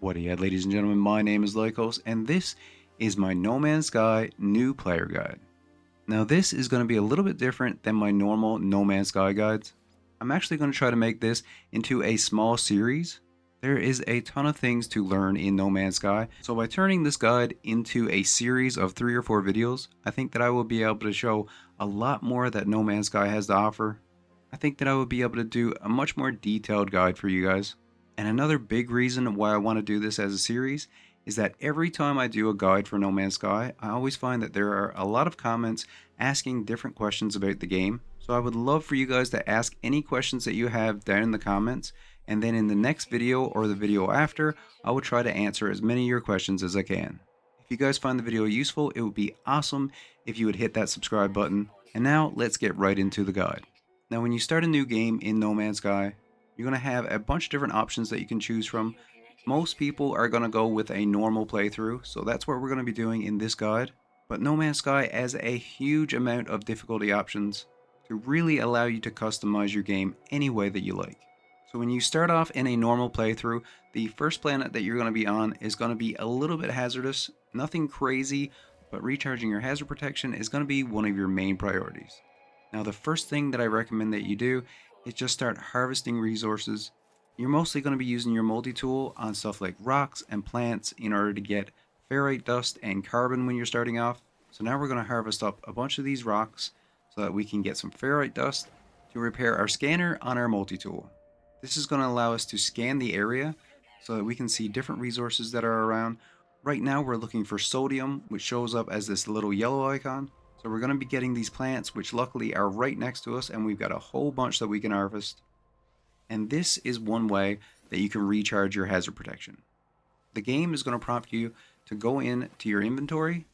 What ladies and gentlemen, my name is Lycos, and this is my No Man's Sky new player guide. Now this is going to be a little bit different than my normal No Man's Sky guides. I'm actually going to try to make this into a small series. There is a ton of things to learn in No Man's Sky, so by turning this guide into a series of 3 or 4 videos, I think that I will be able to show a lot more that No Man's Sky has to offer. I think that I would be able to do a much more detailed guide for you guys. And another big reason why I want to do this as a series is that every time I do a guide for No Man's Sky, I always find that there are a lot of comments asking different questions about the game. So I would love for you guys to ask any questions that you have down in the comments, and then in the next video or the video after, I will try to answer as many of your questions as I can. If you guys find the video useful, it would be awesome if you would hit that subscribe button. And now let's get right into the guide. Now when you start a new game in No Man's Sky, you're going to have a bunch of different options that you can choose from. Most people are going to go with a normal playthrough, so that's what we're going to be doing in this guide. But No Man's Sky has a huge amount of difficulty options to really allow you to customize your game any way that you like. So when you start off in a normal playthrough, the first planet that you're going to be on is going to be a little bit hazardous, nothing crazy, but recharging your hazard protection is going to be one of your main priorities. Now the first thing that I recommend that you do is just start harvesting resources. You're mostly going to be using your multi-tool on stuff like rocks and plants in order to get ferrite dust and carbon when you're starting off. So now we're going to harvest up a bunch of these rocks so that we can get some ferrite dust to repair our scanner on our multi-tool. This is going to allow us to scan the area so that we can see different resources that are around. Right now we're looking for sodium, which shows up as this little yellow icon. So we're going to be getting these plants, which luckily are right next to us, and we've got a whole bunch that we can harvest. And this is one way that you can recharge your hazard protection. The game is going to prompt you to go into your inventory,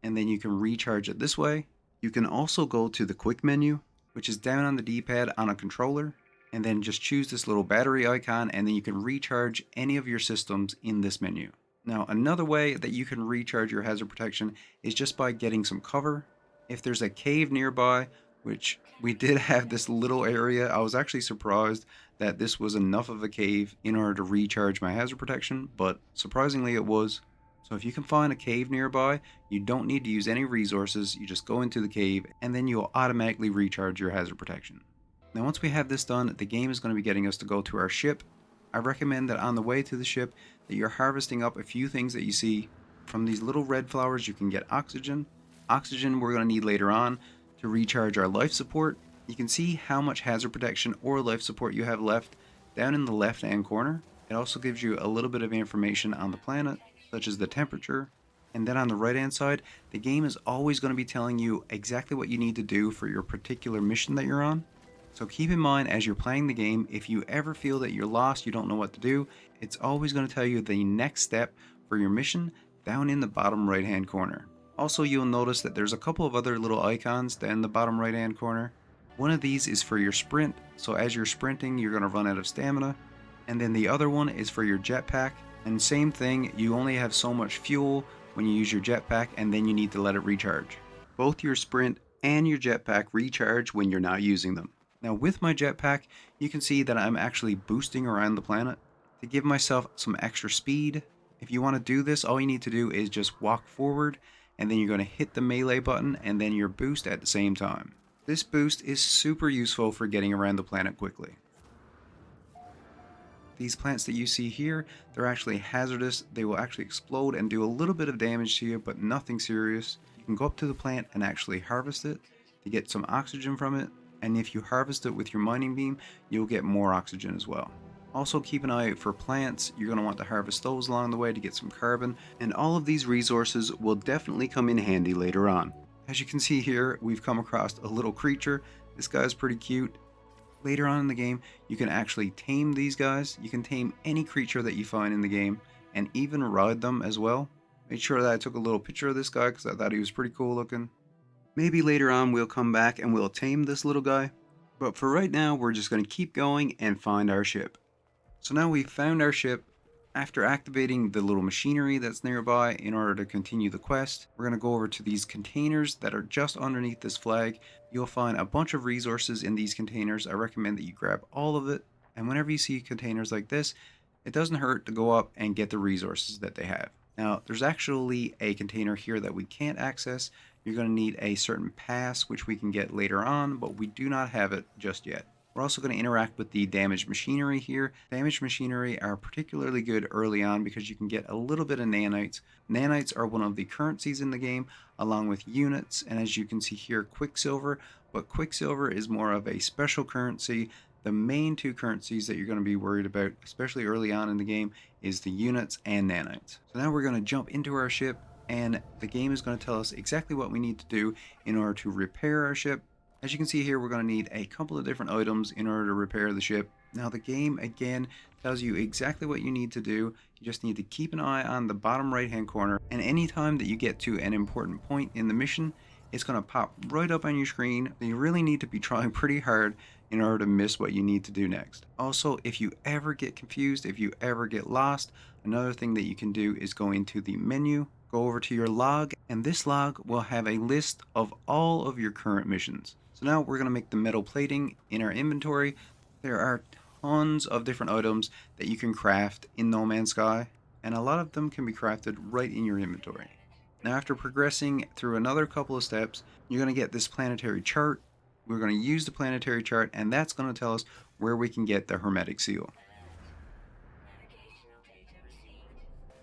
and then you can recharge it this way. You can also go to the quick menu, which is down on the D-pad on a controller, and then just choose this little battery icon, and then you can recharge any of your systems in this menu. Now, another way that you can recharge your hazard protection is just by getting some cover. If there's a cave nearby, which we did have this little area, I was actually surprised that this was enough of a cave in order to recharge my hazard protection, but surprisingly it was. So if you can find a cave nearby, you don't need to use any resources, you just go into the cave and then you'll automatically recharge your hazard protection. Now once we have this done, the game is going to be getting us to go to our ship. I recommend that on the way to the ship that you're harvesting up a few things that you see. From these little red flowers you can get oxygen. Oxygen we're going to need later on to recharge our life support. You can see how much hazard protection or life support you have left down in the left hand corner. It also gives you a little bit of information on the planet, such as the temperature. And then on the right hand side, the game is always going to be telling you exactly what you need to do for your particular mission that you're on. So keep in mind as you're playing the game, if you ever feel that you're lost, you don't know what to do, it's always going to tell you the next step for your mission down in the bottom right hand corner. Also, you'll notice that there's a couple of other little icons down in the bottom right hand corner. One of these is for your sprint, so as you're sprinting you're going to run out of stamina. And then the other one is for your jetpack, and same thing, you only have so much fuel when you use your jetpack and then you need to let it recharge. Both your sprint and your jetpack recharge when you're not using them. Now with my jetpack, you can see that I'm actually boosting around the planet to give myself some extra speed. If you want to do this, all you need to do is just walk forward, and then you're going to hit the melee button and then your boost at the same time. This boost is super useful for getting around the planet quickly. These plants that you see here, they're actually hazardous. They will actually explode and do a little bit of damage to you, but nothing serious. You can go up to the plant and actually harvest it to get some oxygen from it. And if you harvest it with your mining beam, you'll get more oxygen as well. Also keep an eye out for plants. You're going to want to harvest those along the way to get some carbon, and all of these resources will definitely come in handy later on. As you can see here, we've come across a little creature. This guy is pretty cute. Later on in the game, you can actually tame these guys. You can tame any creature that you find in the game and even ride them as well. Made sure that I took a little picture of this guy because I thought he was pretty cool looking. Maybe later on we'll come back and we'll tame this little guy. But for right now, we're just going to keep going and find our ship. So now we've found our ship. After activating the little machinery that's nearby in order to continue the quest, we're going to go over to these containers that are just underneath this flag. You'll find a bunch of resources in these containers. I recommend that you grab all of it. And whenever you see containers like this, it doesn't hurt to go up and get the resources that they have. Now, there's actually a container here that we can't access. You're going to need a certain pass, which we can get later on, but we do not have it just yet. We're also going to interact with the damaged machinery here. Damaged machinery are particularly good early on because you can get a little bit of nanites. Nanites are one of the currencies in the game, along with units, and as you can see here, quicksilver. But quicksilver is more of a special currency. The main two currencies that you're going to be worried about, especially early on in the game, is the units and nanites. So now we're going to jump into our ship, and the game is going to tell us exactly what we need to do in order to repair our ship. As you can see here, we're going to need a couple of different items in order to repair the ship. Now the game again tells you exactly what you need to do. You just need to keep an eye on the bottom right hand corner, and anytime that you get to an important point in the mission, it's going to pop right up on your screen. You really need to be trying pretty hard in order to miss what you need to do next. Also, if you ever get confused, if you ever get lost, another thing that you can do is go into the menu, go over to your log, and this log will have a list of all of your current missions. So now we're going to make the metal plating in our inventory. There are tons of different items that you can craft in No Man's Sky, and a lot of them can be crafted right in your inventory. Now after progressing through another couple of steps, you're going to get this planetary chart. We're going to use the planetary chart, and that's going to tell us where we can get the hermetic seal.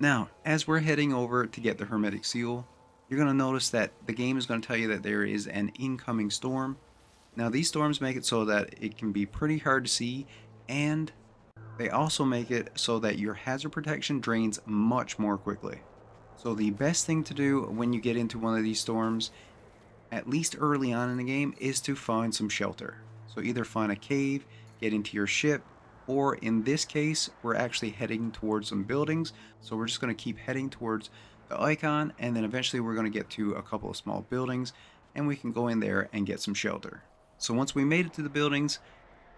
Now, as we're heading over to get the hermetic seal, you're going to notice that the game is going to tell you that there is an incoming storm. Now, these storms make it so that it can be pretty hard to see, and they also make it so that your hazard protection drains much more quickly. So the best thing to do when you get into one of these storms, at least early on in the game, is to find some shelter. So either find a cave, get into your ship, or in this case, we're actually heading towards some buildings. So we're just going to keep heading towards the icon, and then eventually we're going to get to a couple of small buildings, and we can go in there and get some shelter. So once we made it to the buildings,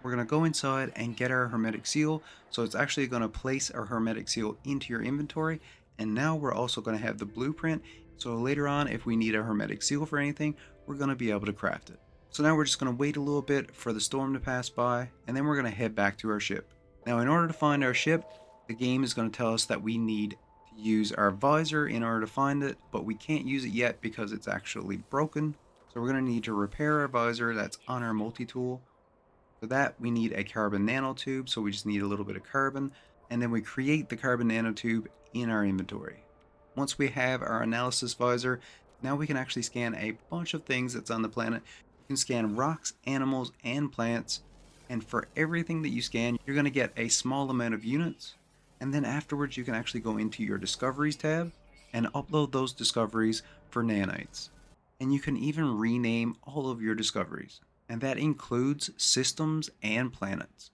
we're going to go inside and get our hermetic seal. So it's actually going to place our hermetic seal into your inventory. And now we're also going to have the blueprint. So later on, if we need a hermetic seal for anything, we're going to be able to craft it. So now we're just going to wait a little bit for the storm to pass by, and then we're going to head back to our ship. Now in order to find our ship, the game is going to tell us that we need to use our visor in order to find it, but we can't use it yet because it's actually broken. So we're going to need to repair our visor that's on our multi-tool. For that, we need a carbon nanotube, so we just need a little bit of carbon, and then we create the carbon nanotube in our inventory. Once we have our analysis visor, now we can actually scan a bunch of things that's on the planet. You can scan rocks, animals, and plants, and for everything that you scan, you're going to get a small amount of units, and then afterwards you can actually go into your Discoveries tab and upload those discoveries for nanites. And you can even rename all of your discoveries, and that includes systems and planets.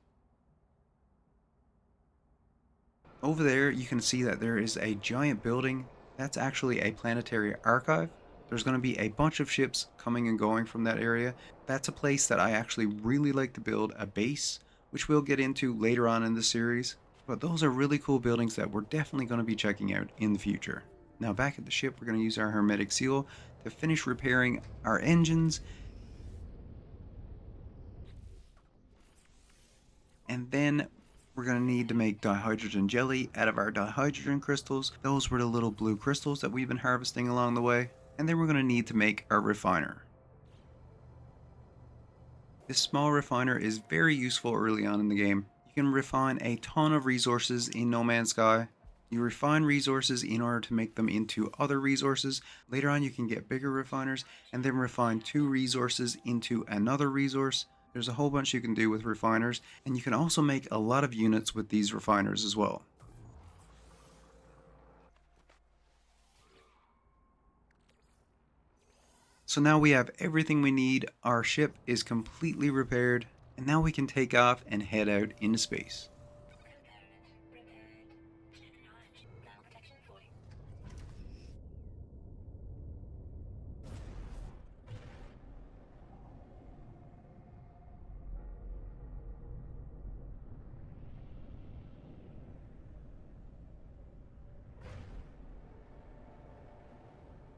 Over there you can see that there is a giant building. That's actually a planetary archive. There's going to be a bunch of ships coming and going from that area. That's a place that I actually really like to build a base, which we'll get into later on in the series. But those are really cool buildings that we're definitely going to be checking out in the future. Now back at the ship, we're going to use our hermetic seal to finish repairing our engines. And then we're going to need to make dihydrogen jelly out of our dihydrogen crystals. Those were the little blue crystals that we've been harvesting along the way. And then we're going to need to make our refiner. This small refiner is very useful early on in the game. You can refine a ton of resources in No Man's Sky. You refine resources in order to make them into other resources. Later on you can get bigger refiners and then refine two resources into another resource. There's a whole bunch you can do with refiners, and you can also make a lot of units with these refiners as well. So now we have everything we need, our ship is completely repaired, and now we can take off and head out into space.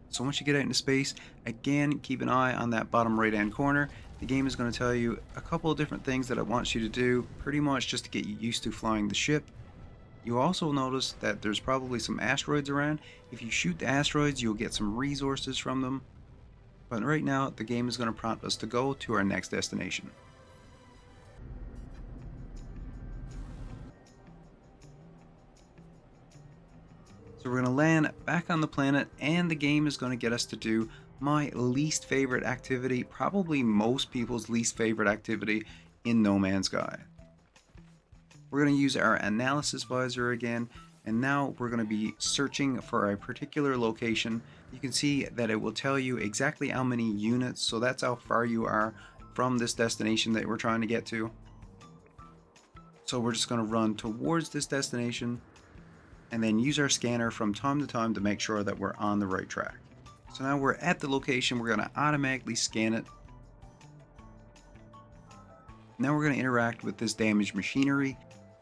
So once you get out into space, again, keep an eye on that bottom right hand corner. The game is going to tell you a couple of different things that it wants you to do, pretty much just to get you used to flying the ship. You also notice that there's probably some asteroids around. If you shoot the asteroids, you'll get some resources from them. But right now, the game is going to prompt us to go to our next destination. So we're going to land back on the planet, and the game is going to get us to do my least favorite activity, probably most people's least favorite activity in No Man's Sky. We're going to use our analysis visor again, and now we're going to be searching for a particular location. You can see that it will tell you exactly how many units, so that's how far you are from this destination that we're trying to get to. So we're just going to run towards this destination and then use our scanner from time to time to make sure that we're on the right track. So now we're at the location, we're going to automatically scan it. Now we're going to interact with this damaged machinery,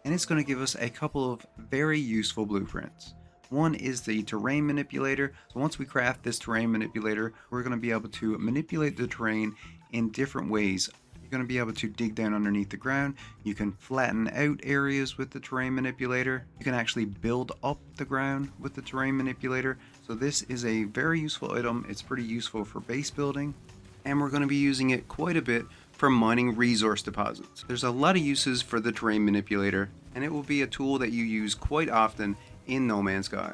and it's going to give us a couple of very useful blueprints. One is the terrain manipulator. So once we craft this terrain manipulator, we're going to be able to manipulate the terrain in different ways. You're going to be able to dig down underneath the ground. You can flatten out areas with the terrain manipulator. You can actually build up the ground with the terrain manipulator. So this is a very useful item. It's pretty useful for base building, and we're going to be using it quite a bit for mining resource deposits. There's a lot of uses for the terrain manipulator, and it will be a tool that you use quite often in No Man's Sky.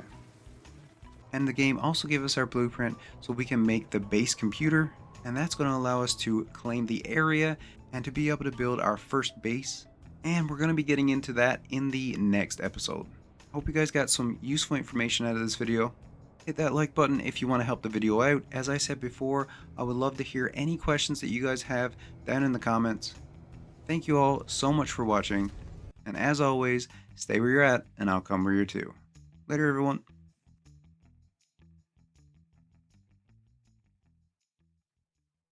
And the game also gave us our blueprint so we can make the base computer, and that's going to allow us to claim the area and to be able to build our first base. And we're going to be getting into that in the next episode. Hope you guys got some useful information out of this video. Hit that like button if you want to help the video out. As I said before, I would love to hear any questions that you guys have down in the comments. Thank you all so much for watching, and as always, stay where you're at and I'll come where you're to. Later everyone.